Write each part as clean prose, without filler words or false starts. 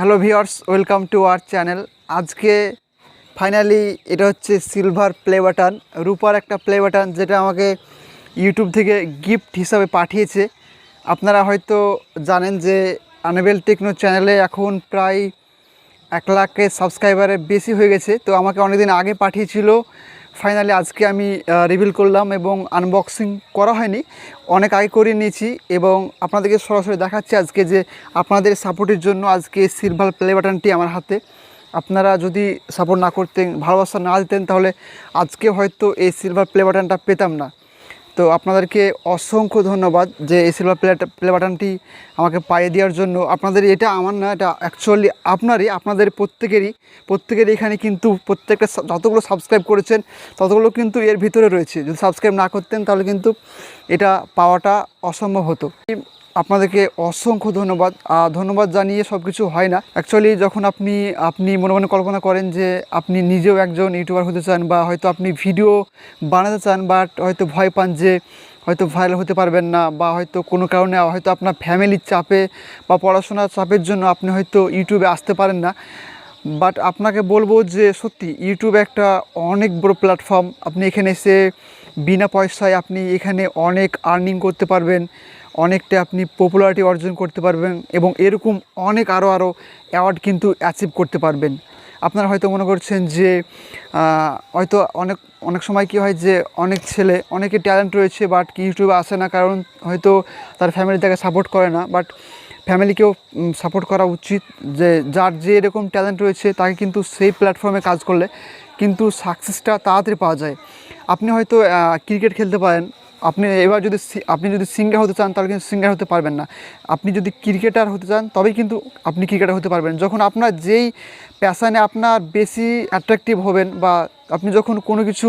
Hello viewers, welcome to our channel. আজকে finally এটা হচ্ছে সিলভার প্লে বাটন, রূপার একটা প্লে বাটন, যেটা আমাকে ইউটিউব থেকে গিফট হিসাবে পাঠিয়েছে। আপনারা হয়তো জানেন যে আনেবেল টেকনো চ্যানেলে এখন প্রায় 1,00,000 সাবস্ক্রাইবারের বেশি হয়ে গেছে। তো আমাকে অনেকদিন আগে পাঠিয়েছিল, ফাইনালি আজকে আমি রিভিল করলাম এবং আনবক্সিং করা হয়নি, অনেক আগে করে নিয়েছি এবং আপনাদেরকে সরাসরি দেখাচ্ছি আজকে যে আপনাদের সাপোর্টের জন্য আজকে সিলভার প্লে বাটনটি আমার হাতে। আপনারা যদি সাপোর্ট না করতেন, ভালোবাসা না দিতেন, তাহলে আজকে হয়তো এই সিলভার প্লে বাটনটা পেতাম না। তো আপনাদেরকে অসংখ্য ধন্যবাদ যে এই সিলভার প্লে বাটনটি আমাকে পাইয়ে দেওয়ার জন্য। আপনাদের এটা আমার না, এটা অ্যাকচুয়ালি আপনাদের প্রত্যেকেরই এখানে কিন্তু প্রত্যেকটা যতগুলো সাবস্ক্রাইব করেছেন ততগুলো কিন্তু এর ভিতরে রয়েছে। যদি সাবস্ক্রাইব না করতেন তাহলে কিন্তু এটা পাওয়াটা অসম্ভব হতো। আপনাদেরকে অসংখ্য ধন্যবাদ। ধন্যবাদ জানিয়ে সব কিছু হয় না। অ্যাকচুয়ালি যখন আপনি মনে মনে কল্পনা করেন যে আপনি নিজেও একজন ইউটিউবার হতে চান, বা হয়তো আপনি ভিডিও বানাতে চান, বাট হয়তো ভয় পান যে হয়তো ভাইরাল হতে পারবেন না, বা হয়তো কোনো কারণে হয়তো আপনার ফ্যামিলির চাপে বা পড়াশোনার চাপের জন্য আপনি হয়তো ইউটিউবে আসতে পারেন না। বাট আপনাকে বলবো যে সত্যি ইউটিউব একটা অনেক বড় প্ল্যাটফর্ম। আপনি এখানে এসে বিনা পয়সায় আপনি এখানে অনেক আর্নিং করতে পারবেন, অনেকটা আপনি পপুলারিটি অর্জন করতে পারবেন এবং এরকম অনেক আরও অ্যাওয়ার্ড কিন্তু অ্যাচিভ করতে পারবেন। আপনারা হয়তো মনে করছেন যে হয়তো অনেক সময় কী হয় যে অনেকে ট্যালেন্ট রয়েছে বাট ইউটিউবে আসে না, কারণ হয়তো তার ফ্যামিলি তাকে সাপোর্ট করে না। বাট ফ্যামিলিকেও সাপোর্ট করা উচিত, যে যার যে এরকম ট্যালেন্ট রয়েছে তাকে কিন্তু সেই প্ল্যাটফর্মে কাজ করলে কিন্তু সাকসেসটা তাড়াতাড়ি পাওয়া যায়। আপনি হয়তো ক্রিকেট খেলতে পারেন, আপনি যদি সিঙ্গার হতে চান তাহলে কিন্তু সিঙ্গার হতে পারবেন না। আপনি যদি ক্রিকেটার হতে চান তবেই কিন্তু আপনি ক্রিকেটার হতে পারবেন। যখন আপনার যেই প্যাশানে আপনার বেশি অ্যাট্রাকটিভ হবেন, বা আপনি যখন কোনো কিছু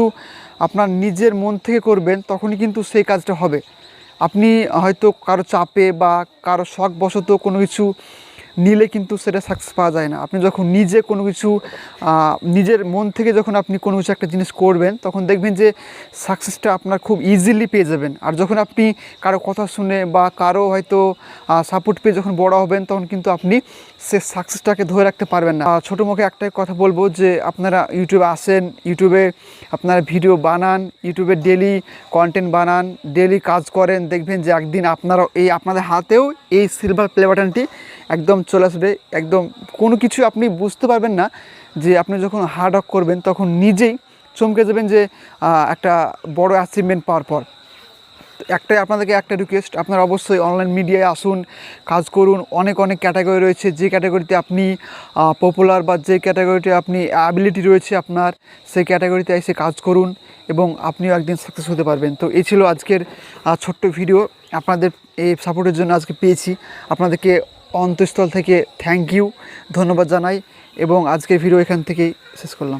আপনার নিজের মন থেকে করবেন, তখনই কিন্তু সেই কাজটা হবে। আপনি হয়তো কারো চাপে বা কারো শখবশত কোনো কিছু নিলে কিন্তু সেটা সাকসেস পাওয়া যায় না। আপনি যখন নিজে কোনো কিছু নিজের মন থেকে যখন আপনি কোনো কিছু একটা জিনিস করবেন, তখন দেখবেন যে সাকসেসটা আপনার খুব ইজিলি পেয়ে যাবেন। আর যখন আপনি কারো কথা শুনে বা কারো হয়তো সাপোর্ট পেয়ে যখন বড় হবেন, তখন কিন্তু আপনি সে সাকসেসটাকে ধরে রাখতে পারবেন না। ছোটো মুখে একটাই কথা বলবো যে আপনারা ইউটিউবে আসেন, ইউটিউবে আপনারা ভিডিও বানান, ইউটিউবে ডেলি কন্টেন্ট বানান, ডেলি কাজ করেন, দেখবেন যে একদিন আপনাদের হাতেও এই সিলভার প্লে বাটনটি একদম চলে আসবে। একদম কোনো কিছু আপনি বুঝতে পারবেন না, যে আপনি যখন হার্ড ওয়ার্ক করবেন তখন নিজেই চমকে যাবেন যে একটা বড় অ্যাচিভমেন্ট পাওয়ার পর। আপনাদেরকে একটা রিকোয়েস্ট, আপনারা অবশ্যই অনলাইন মিডিয়ায় আসুন, কাজ করুন। অনেক ক্যাটাগরি রয়েছে, যে ক্যাটাগরিতে আপনি পপুলার বা যে ক্যাটাগরিতে আপনি অ্যাবিলিটি রয়েছে আপনার, সেই ক্যাটাগরিতে এসে কাজ করুন এবং আপনিও একদিন সাকসেস হতে পারবেন। তো এই ছিল আজকের ছোট্ট ভিডিও। আপনাদের এই সাপোর্টের জন্য আজকে পেয়েছি। আপনাদেরকে অন্তঃস্থল থেকে থ্যাংক ইউ, ধন্যবাদ জানাই এবং আজকের ভিডিও এখান থেকেই শেষ করলাম।